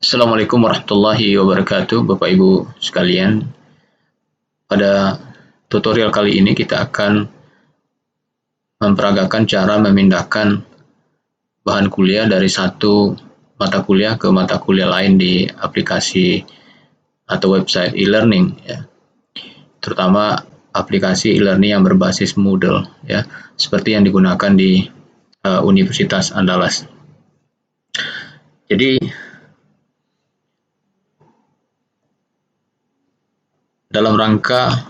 Assalamualaikum warahmatullahi wabarakatuh, Bapak Ibu sekalian. Pada tutorial kali ini kita akan memperagakan cara memindahkan bahan kuliah dari satu mata kuliah ke mata kuliah lain di aplikasi atau website e-learning, ya. Terutama aplikasi e-learning yang berbasis Moodle, ya, seperti yang digunakan di Universitas Andalas. Jadi dalam rangka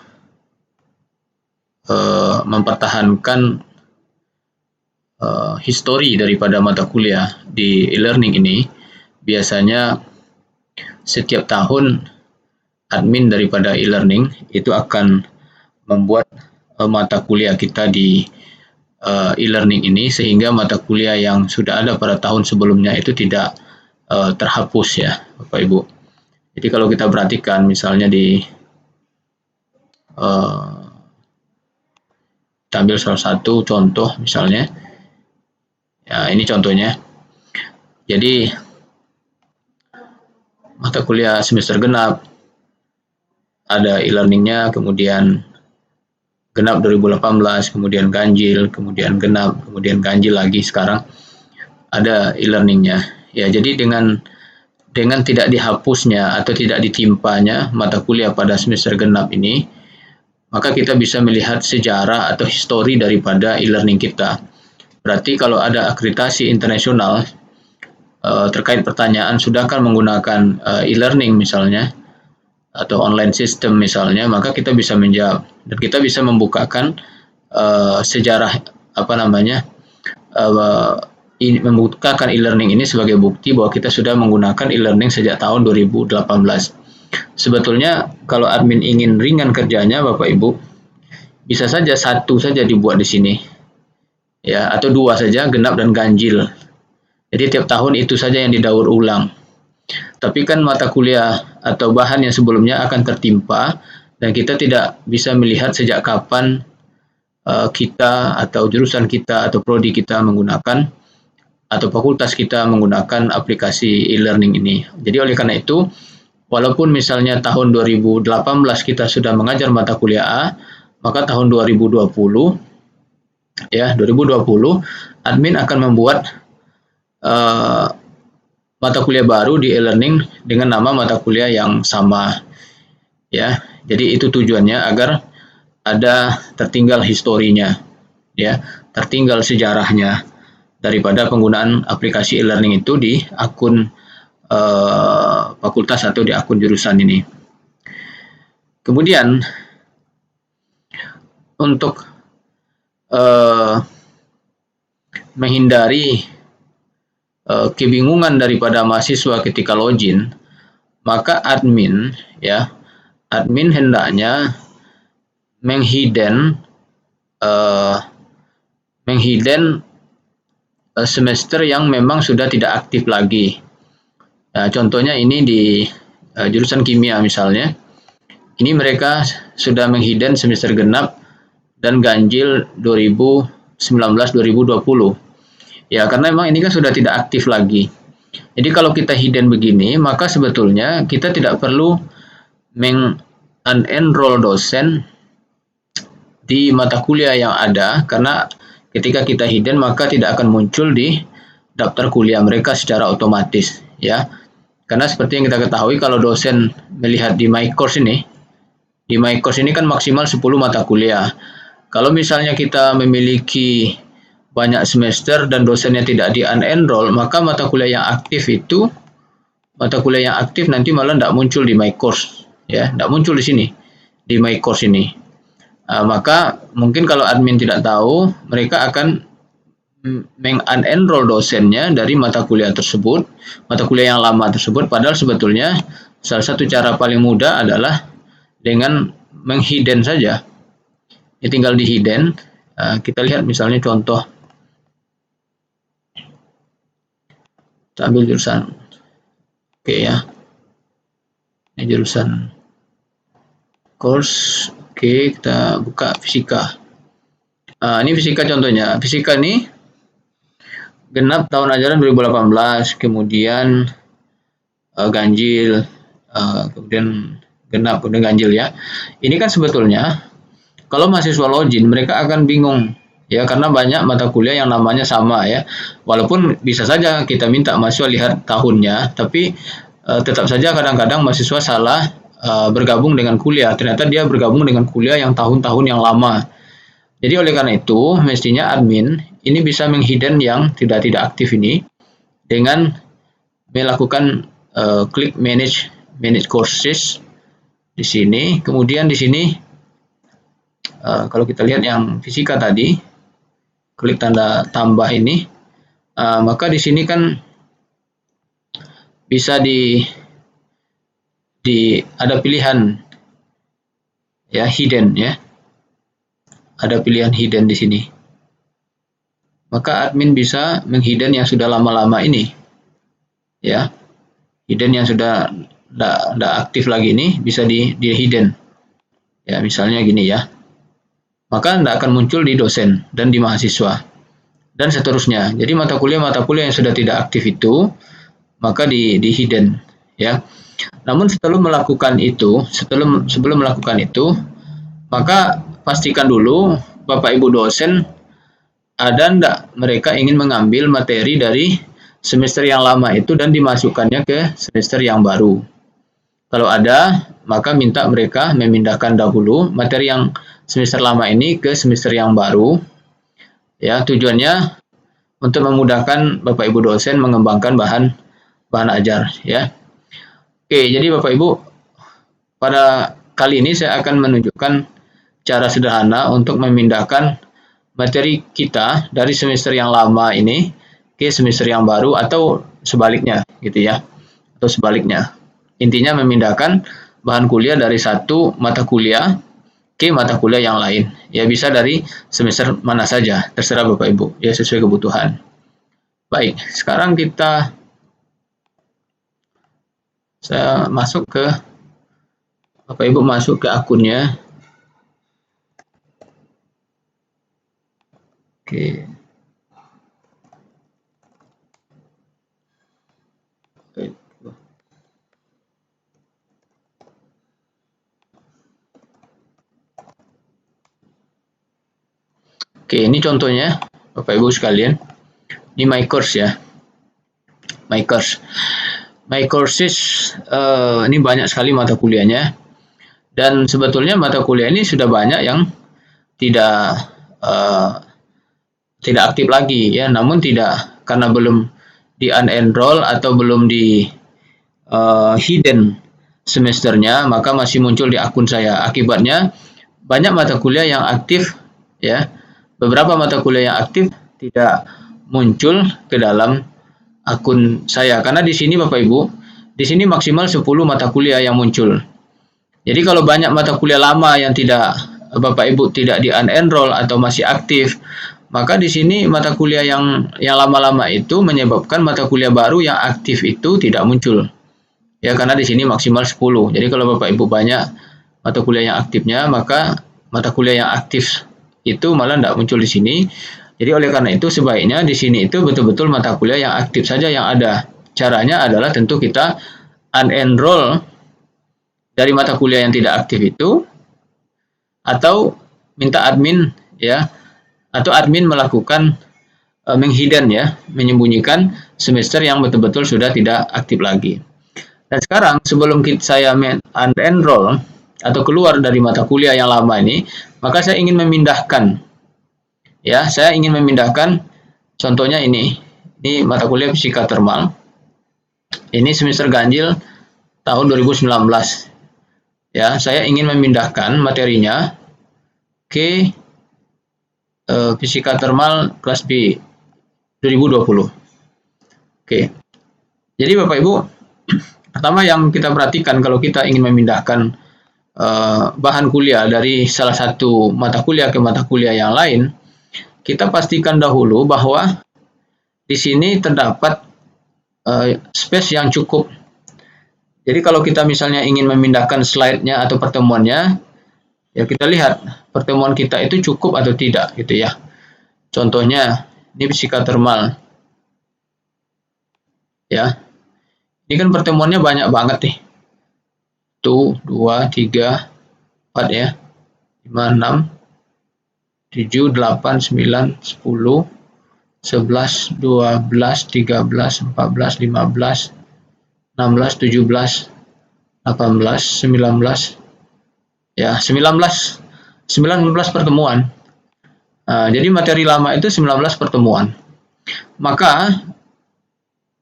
mempertahankan histori daripada mata kuliah di e-learning ini, biasanya setiap tahun admin daripada e-learning itu akan membuat mata kuliah kita di e-learning ini, sehingga mata kuliah yang sudah ada pada tahun sebelumnya itu tidak terhapus, ya Bapak Ibu. Jadi kalau kita perhatikan misalnya di kita ambil salah satu contoh misalnya, ya ini contohnya. Jadi mata kuliah semester genap ada e-learningnya, kemudian genap 2018, kemudian ganjil, kemudian genap, kemudian ganjil lagi, sekarang ada e-learningnya. Ya, jadi dengan tidak dihapusnya atau tidak ditimpanya mata kuliah pada semester genap ini, maka kita bisa melihat sejarah atau histori daripada e-learning kita. Berarti kalau ada akreditasi internasional terkait pertanyaan sudahkah menggunakan e-learning misalnya atau online system misalnya, maka kita bisa menjawab dan kita bisa membukakan sejarah membukakan e-learning ini sebagai bukti bahwa kita sudah menggunakan e-learning sejak tahun 2018. Sebetulnya kalau admin ingin ringan kerjanya, Bapak Ibu, bisa saja satu saja dibuat di sini, ya, atau dua saja, genap dan ganjil. Jadi tiap tahun itu saja yang didaur ulang. Tapi kan mata kuliah atau bahan yang sebelumnya akan tertimpa dan kita tidak bisa melihat sejak kapan kita atau jurusan kita atau prodi kita menggunakan atau fakultas kita menggunakan aplikasi e-learning ini. Jadi oleh karena itu, walaupun misalnya tahun 2018 kita sudah mengajar mata kuliah A, maka tahun 2020 admin akan membuat mata kuliah baru di e-learning dengan nama mata kuliah yang sama, ya. Jadi itu tujuannya agar ada tertinggal historinya, ya, tertinggal sejarahnya daripada penggunaan aplikasi e-learning itu di akun fakultas atau di akun jurusan ini. Kemudian untuk menghindari kebingungan daripada mahasiswa ketika login, maka admin hendaknya menghidden semester yang memang sudah tidak aktif lagi. Nah, contohnya ini di jurusan kimia misalnya, ini mereka sudah menghidden semester genap dan ganjil 2019-2020. Ya, karena memang ini kan sudah tidak aktif lagi. Jadi kalau kita hidden begini, maka sebetulnya kita tidak perlu meng-unenroll dosen di mata kuliah yang ada, karena ketika kita hidden maka tidak akan muncul di daftar kuliah mereka secara otomatis, ya. Karena seperti yang kita ketahui, kalau dosen melihat di My Course ini, kan maksimal 10 mata kuliah. Kalau misalnya kita memiliki banyak semester dan dosennya tidak di-unenroll, maka mata kuliah yang aktif nanti malah tidak muncul di My Course, ya, tidak muncul di sini, di My Course ini. Maka mungkin kalau admin tidak tahu, mereka akan meng-unenroll dosennya dari mata kuliah tersebut, mata kuliah yang lama tersebut, padahal sebetulnya salah satu cara paling mudah adalah dengan menghidden saja. Ini tinggal di hidden. Kita lihat misalnya contoh. Kita ambil jurusan. Oke, ya. Ini jurusan course. Oke, kita buka fisika. Ini fisika contohnya. Fisika ini genap tahun ajaran 2018, kemudian ganjil, kemudian genap, kemudian ganjil ya. Ini kan sebetulnya kalau mahasiswa login mereka akan bingung ya karena banyak mata kuliah yang namanya sama ya. Walaupun bisa saja kita minta mahasiswa lihat tahunnya, tapi tetap saja kadang-kadang mahasiswa salah bergabung dengan kuliah. Ternyata dia bergabung dengan kuliah yang tahun-tahun yang lama. Jadi oleh karena itu mestinya admin ini bisa menghidden yang tidak aktif ini dengan melakukan klik manage courses di sini. Kemudian di sini kalau kita lihat yang fisika tadi, klik tanda tambah ini, maka di sini kan bisa ada pilihan ya hidden ya, ada pilihan hidden di sini. Maka admin bisa menghidden yang sudah lama-lama ini, ya, hidden yang sudah tidak aktif lagi ini bisa di hidden, ya misalnya gini ya. Maka tidak akan muncul di dosen dan di mahasiswa dan seterusnya. Jadi mata kuliah yang sudah tidak aktif itu maka di hidden ya. Namun sebelum melakukan itu, maka pastikan dulu Bapak Ibu dosen ada enggak mereka ingin mengambil materi dari semester yang lama itu dan dimasukkannya ke semester yang baru. Kalau ada, maka minta mereka memindahkan dahulu materi yang semester lama ini ke semester yang baru. Ya, tujuannya untuk memudahkan Bapak Ibu dosen mengembangkan bahan ajar ya. Oke, jadi Bapak Ibu pada kali ini saya akan menunjukkan cara sederhana untuk memindahkan materi kita dari semester yang lama ini ke semester yang baru atau sebaliknya gitu ya. Atau sebaliknya. Intinya memindahkan bahan kuliah dari satu mata kuliah ke mata kuliah yang lain. Ya bisa dari semester mana saja, terserah Bapak Ibu, ya sesuai kebutuhan. Baik, sekarang saya masuk ke Bapak Ibu masuk ke akunnya. Oke. Oke, ini contohnya Bapak Ibu sekalian. Ini my course ya. My course. My courses ini banyak sekali mata kuliahnya. Dan sebetulnya mata kuliah ini sudah banyak yang tidak aktif lagi ya, namun tidak karena belum di unenroll atau belum di hidden semesternya, maka masih muncul di akun saya. Akibatnya banyak mata kuliah yang aktif ya. Beberapa mata kuliah yang aktif tidak muncul ke dalam akun saya karena di sini Bapak Ibu, di sini maksimal 10 mata kuliah yang muncul. Jadi kalau banyak mata kuliah lama yang tidak Bapak Ibu tidak di unenroll atau masih aktif, maka di sini mata kuliah yang lama-lama itu menyebabkan mata kuliah baru yang aktif itu tidak muncul. Ya karena di sini maksimal 10. Jadi kalau Bapak Ibu banyak mata kuliah yang aktifnya, maka mata kuliah yang aktif itu malah tidak muncul di sini. Jadi oleh karena itu sebaiknya di sini itu betul-betul mata kuliah yang aktif saja yang ada. Caranya adalah tentu kita unenroll dari mata kuliah yang tidak aktif itu atau minta admin ya, atau admin melakukan menghidden ya, menyembunyikan semester yang betul-betul sudah tidak aktif lagi. Dan sekarang sebelum saya unenroll atau keluar dari mata kuliah yang lama ini, maka saya ingin memindahkan ya, saya ingin memindahkan contohnya ini mata kuliah fisika termal. Ini semester ganjil tahun 2019. Ya, saya ingin memindahkan materinya ke fisika termal kelas B 2020. Oke. Jadi Bapak Ibu, pertama yang kita perhatikan kalau kita ingin memindahkan bahan kuliah dari salah satu mata kuliah ke mata kuliah yang lain, kita pastikan dahulu bahwa di sini terdapat space yang cukup. Jadi kalau kita misalnya ingin memindahkan slide-nya atau pertemuannya, ya kita lihat pertemuan kita itu cukup atau tidak gitu ya. Contohnya ini fisika termal. Ya. Ini kan pertemuannya banyak banget nih. 1, 2, 3, 4 ya. 5, 6, 7, 8, 9, 10, 11, 12, 13, 14, 15, 16, 17, 18, 19, ya 19 pertemuan. Jadi materi lama itu 19 pertemuan. Maka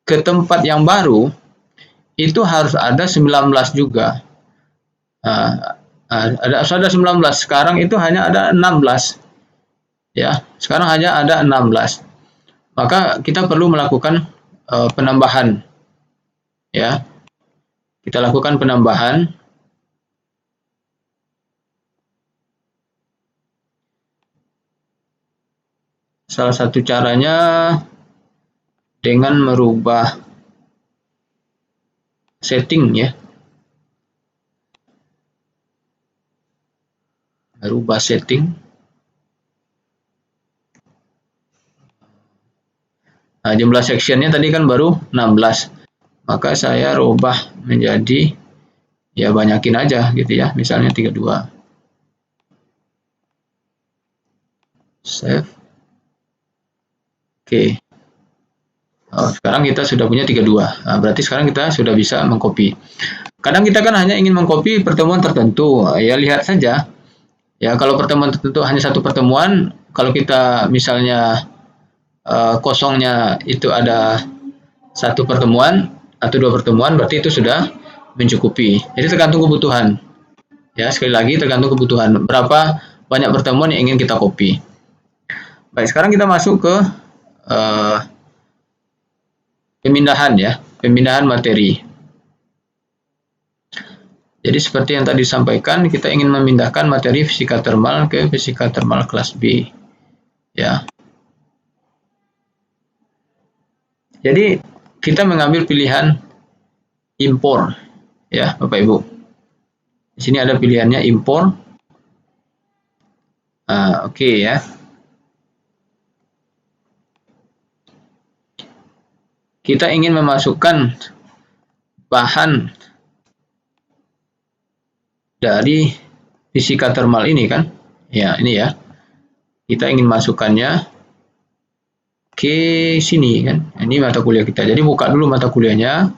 ke tempat yang baru itu harus ada 19 juga. Ada 19. Sekarang itu hanya ada 16. Ya, sekarang hanya ada 16. Maka kita perlu melakukan penambahan. Ya. Kita lakukan penambahan. Salah satu caranya dengan merubah setting ya. Merubah setting. Jumlah sectionnya tadi kan baru 16. Maka saya rubah menjadi ya banyakin aja gitu ya. Misalnya 32. Save. Oke. Sekarang kita sudah punya 32. Berarti sekarang kita sudah bisa mengcopy. Kadang kita kan hanya ingin mengcopy pertemuan tertentu. Ya lihat saja. Ya kalau pertemuan tertentu hanya satu pertemuan, kalau kita misalnya kosongnya itu ada satu pertemuan atau dua pertemuan, berarti itu sudah mencukupi. Jadi tergantung kebutuhan. Ya sekali lagi tergantung kebutuhan. Berapa banyak pertemuan yang ingin kita copy. Baik, sekarang kita masuk ke pemindahan ya, pemindahan materi. Jadi seperti yang tadi disampaikan, kita ingin memindahkan materi fisika termal ke fisika termal kelas B. Ya. Jadi kita mengambil pilihan impor, ya Bapak Ibu. Di sini ada pilihannya impor. Oke ya. Kita ingin memasukkan bahan dari fisika termal ini kan. Ya, ini ya. Kita ingin masukkannya ke sini kan. Ini mata kuliah kita. Jadi buka dulu mata kuliahnya.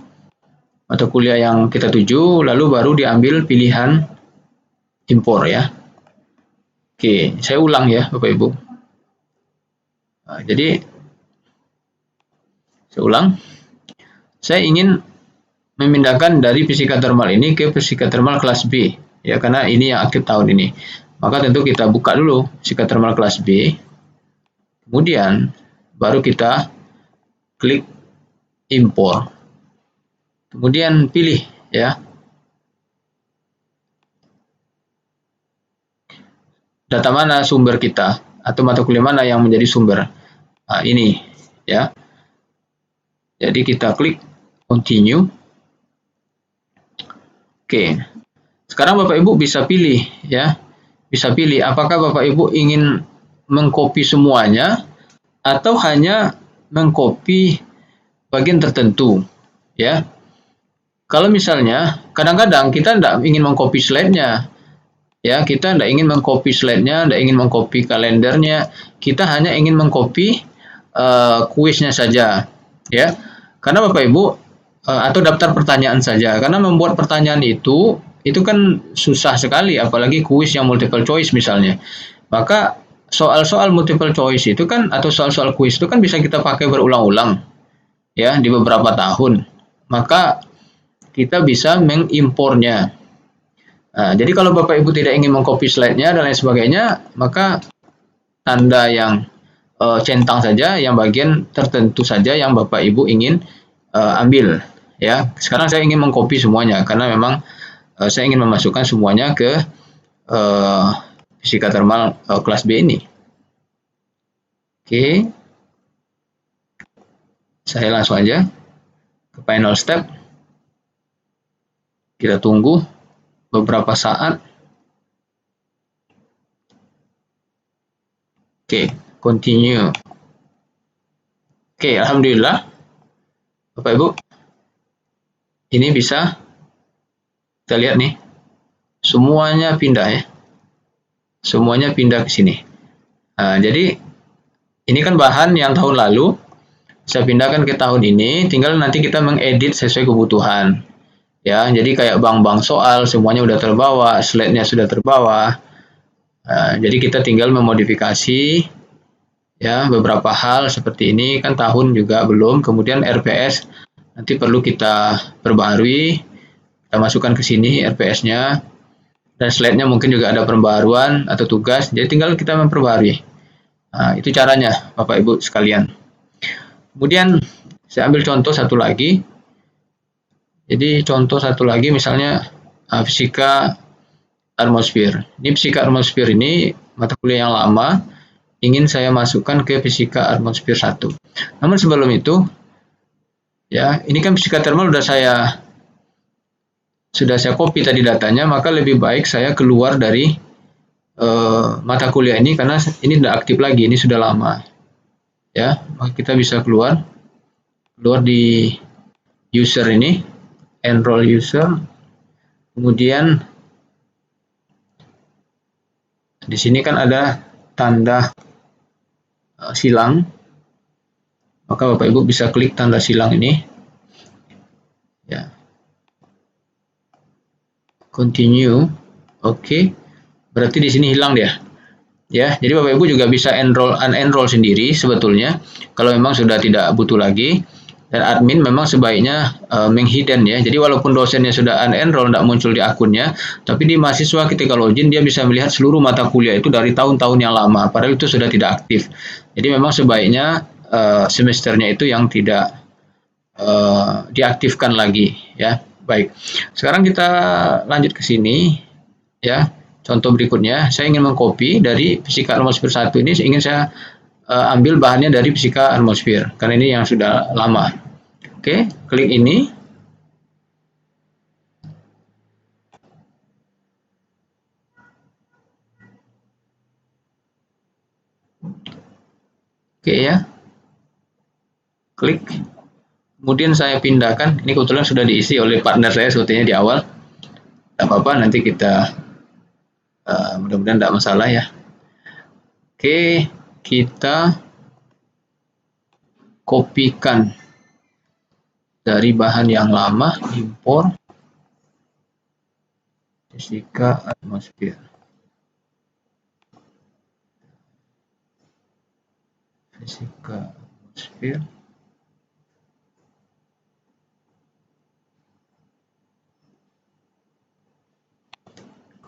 Mata kuliah yang kita tuju, lalu baru diambil pilihan impor ya. Oke, saya ulang ya Bapak Ibu. Jadi saya ulang. Saya ingin memindahkan dari fisika termal ini ke fisika termal kelas B ya, karena ini yang aktif tahun ini. Maka tentu kita buka dulu fisika termal kelas B. Kemudian baru kita klik impor. Kemudian pilih ya. Data mana sumber kita atau mata kuliah mana yang menjadi sumber. Ini ya. Jadi kita klik continue. Oke. Sekarang Bapak Ibu bisa pilih ya. Bisa pilih apakah Bapak Ibu ingin mengcopy semuanya atau hanya mengcopy bagian tertentu ya. Kalau misalnya kadang-kadang kita tidak ingin mengcopy slide-nya ya, kita tidak ingin mengcopy slide-nya, tidak ingin mengcopy kalendernya, kita hanya ingin mengcopy kuisnya saja ya. Karena Bapak Ibu atau daftar pertanyaan saja, karena membuat pertanyaan itu kan susah sekali, apalagi kuis yang multiple choice misalnya. Maka soal-soal multiple choice itu kan atau soal-soal kuis itu kan bisa kita pakai berulang-ulang ya di beberapa tahun. Maka kita bisa mengimpornya. Jadi kalau Bapak Ibu tidak ingin mengcopy slide-nya dan lain sebagainya, maka tanda yang centang saja, yang bagian tertentu saja yang Bapak Ibu ingin ambil. Ya, sekarang saya ingin mengcopy semuanya karena memang saya ingin memasukkan semuanya ke fisika termal kelas B ini. Oke, saya langsung aja ke final step. Kita tunggu beberapa saat. Oke, continue. Oke, alhamdulillah Bapak Ibu ini bisa kita lihat nih, semuanya pindah ya. Semuanya pindah ke sini. Nah, jadi ini kan bahan yang tahun lalu, saya pindahkan ke tahun ini, tinggal nanti kita mengedit sesuai kebutuhan. Ya, jadi kayak bank-bank soal semuanya udah terbawa, slide-nya sudah terbawa. Jadi kita tinggal memodifikasi ya beberapa hal seperti ini, kan tahun juga belum, kemudian RPS nanti perlu kita perbaharui, kita masukkan ke sini RPS-nya, dan slide-nya mungkin juga ada pembaharuan atau tugas, jadi tinggal kita memperbaharui. Nah, itu caranya Bapak Ibu sekalian. Kemudian saya ambil contoh satu lagi. Jadi contoh satu lagi misalnya fisika atmosfer. Ini fisika atmosfer ini mata kuliah yang lama, ingin saya masukkan ke fisika atmosfer 1. Namun sebelum itu, ya ini kan fisika thermal sudah saya copy tadi datanya, maka lebih baik saya keluar dari mata kuliah ini karena ini tidak aktif lagi, ini sudah lama. Ya, maka kita bisa keluar di user ini, enroll user, kemudian di sini kan ada tanda silang, maka Bapak Ibu bisa klik tanda silang ini, ya, continue, oke, berarti di sini hilang dia, ya. Jadi Bapak Ibu juga bisa unenroll sendiri sebetulnya, kalau memang sudah tidak butuh lagi. Dan admin memang sebaiknya menghidden ya. Jadi walaupun dosennya sudah unenroll, tidak muncul di akunnya, tapi di mahasiswa ketika login dia bisa melihat seluruh mata kuliah itu dari tahun-tahun yang lama, padahal itu sudah tidak aktif. Jadi memang sebaiknya semesternya itu yang tidak diaktifkan lagi ya. Baik, sekarang kita lanjut ke sini ya. Contoh berikutnya, saya ingin mengcopy dari fisika atmosfer 1 ini, ingin saya ambil bahannya dari fisika atmosfer karena ini yang sudah lama. Oke, klik ini. Oke ya. Klik. Kemudian saya pindahkan. Ini kebetulan sudah diisi oleh partner saya sebetulnya di awal. Tidak apa-apa, nanti kita mudah-mudahan tidak masalah ya. Oke, kita kopikan dari bahan yang lama, impor fisika atmosfer. Fisika atmosfer.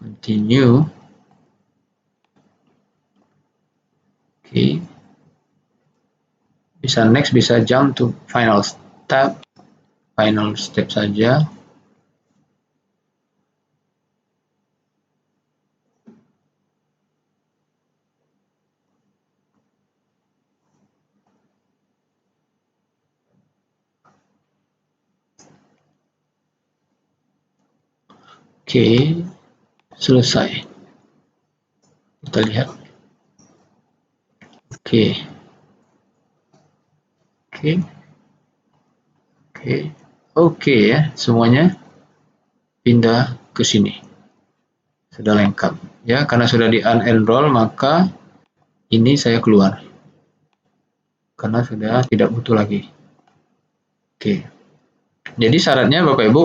Continue. Oke. Bisa next, bisa jump to final step. Final step saja. Oke, selesai. Kita lihat. Oke. Oke ya, semuanya pindah ke sini. Sudah lengkap ya, karena sudah di unenroll maka ini saya keluar karena sudah tidak butuh lagi. Oke. Jadi syaratnya Bapak Ibu,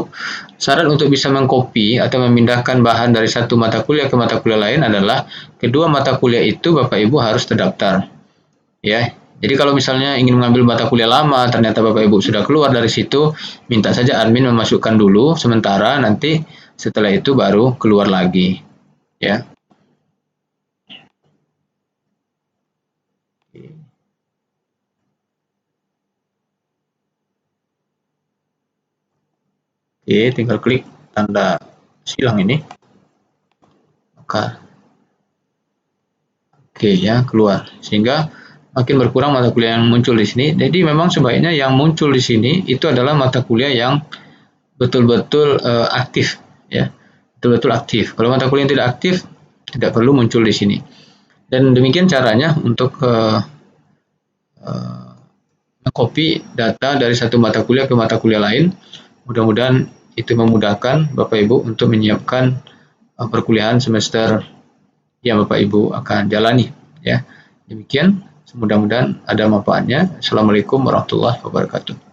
syarat untuk bisa mengcopy atau memindahkan bahan dari satu mata kuliah ke mata kuliah lain adalah kedua mata kuliah itu Bapak Ibu harus terdaftar. Ya. Jadi kalau misalnya ingin mengambil mata kuliah lama, ternyata Bapak Ibu sudah keluar dari situ, minta saja admin memasukkan dulu sementara, nanti setelah itu baru keluar lagi. Ya. Oke, tinggal klik tanda silang ini. Maka oke ya, keluar. Sehingga makin berkurang mata kuliah yang muncul di sini. Jadi memang sebaiknya yang muncul di sini itu adalah mata kuliah yang betul-betul aktif ya. Betul-betul aktif. Kalau mata kuliah yang tidak aktif tidak perlu muncul di sini. Dan demikian caranya untuk copy data dari satu mata kuliah ke mata kuliah lain. Mudah-mudahan itu memudahkan Bapak Ibu untuk menyiapkan perkuliahan semester yang Bapak Ibu akan jalani, ya. Demikian, mudah-mudahan ada manfaatnya. Assalamualaikum warahmatullahi wabarakatuh.